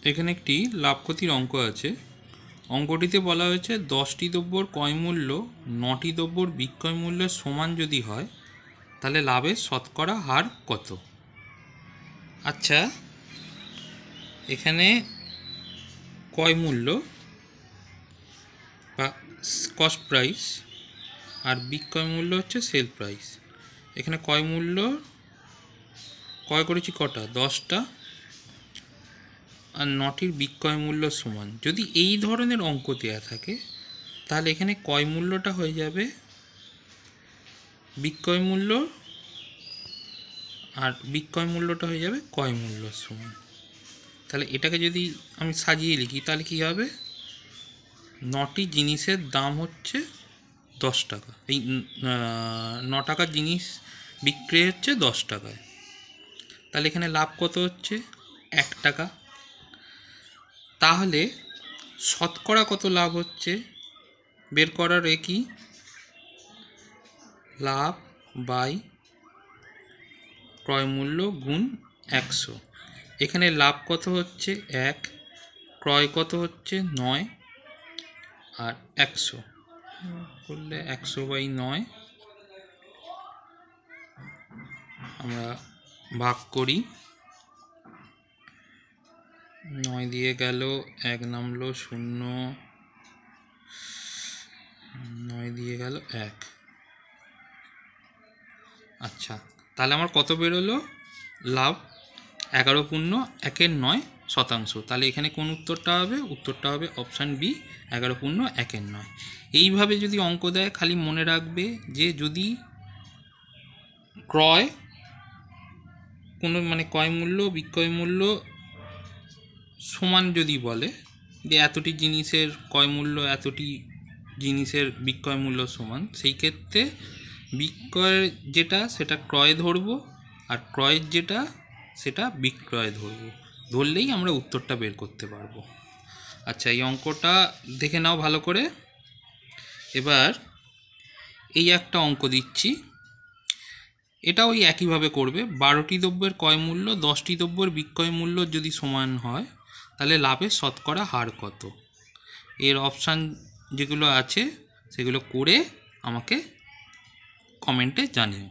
এখানে একটি লাভ ক্ষতির অঙ্ক আছে। অঙ্কটিতে বলা হয়েছে 10টি দ্রব্যর ক্রয় মূল্য 9টি দ্রব্যর বিক্রয় মূল্যের সমান যদি হয় তাহলে লাভের শতকরা হার কত। আচ্ছা, এখানে ক্রয় মূল্য বা কস্ট প্রাইস আর বিক্রয় মূল্য হচ্ছে সেল প্রাইস। এখানে ক্রয় মূল্য ক্রয় করেছি কটা, 10টা, আর 9টির বিক্রয় মূল্য সমান। যদি এই ধরনের অঙ্ক দেওয়া থাকে তাহলে এখানে ক্রয় মূল্যটা হয়ে যাবে বিক্রয় মূল্য আর বিক্রয় মূল্যটা হয়ে যাবে ক্রয় মূল্য সমান। তাহলে এটাকে যদি আমি সাজিয়ে লিখি তাহলে কী হবে, 9টি জিনিসের দাম হচ্ছে 10 টাকা, এই 9 টাকার জিনিস বিক্রি হচ্ছে 10 টাকায়, তাহলে এখানে লাভ কত হচ্ছে 1 টাকা। তাহলে শতকরা কত লাভ হচ্ছে বের করার কি, লাভ বাই ক্রয় মূল্য গুণ 100। এখানে লাভ কত হচ্ছে 1, ক্রয় কত হচ্ছে 9, আর 100 করলে 100/9 আমরা ভাগ করি। 9 দিয়ে গেল, 1 নামলো 0, 9 দিয়ে গেল 1। আচ্ছা, তাহলে আমার কত বেরোলো, লাভ 11.1/9 তাহলে এখানে কোন উত্তরটা হবে, উত্তরটা হবে অপশান বি, 11.1/9। এইভাবে যদি অঙ্ক দেয় খালি মনে রাখবে যে যদি ক্রয় কোনো ক্রয় মূল্য বিক্রয় মূল্য সমান যদি বলে যে এতটি জিনিসের ক্রয় মূল্য এতটি জিনিসের বিক্রয় মূল্য সমান, সেই ক্ষেত্রে বিক্রয় যেটা সেটা ক্রয় ধরবো আর ক্রয়ের যেটা সেটা বিক্রয় ধরলেই আমরা উত্তরটা বের করতে পারবো। আচ্ছা, এই অঙ্কটা দেখে নাও ভালো করে। এবার এই একটা অঙ্ক দিচ্ছি, এটা ওই একইভাবে করবে। 12টি দ্রব্যের ক্রয় মূল্য 10টি দ্রব্যের বিক্রয় মূল্য যদি সমান হয় তাহলে লাভের শতকরা হার কত। এর অপশান যেগুলো আছে সেগুলো করে আমাকে কমেন্টে জানিও।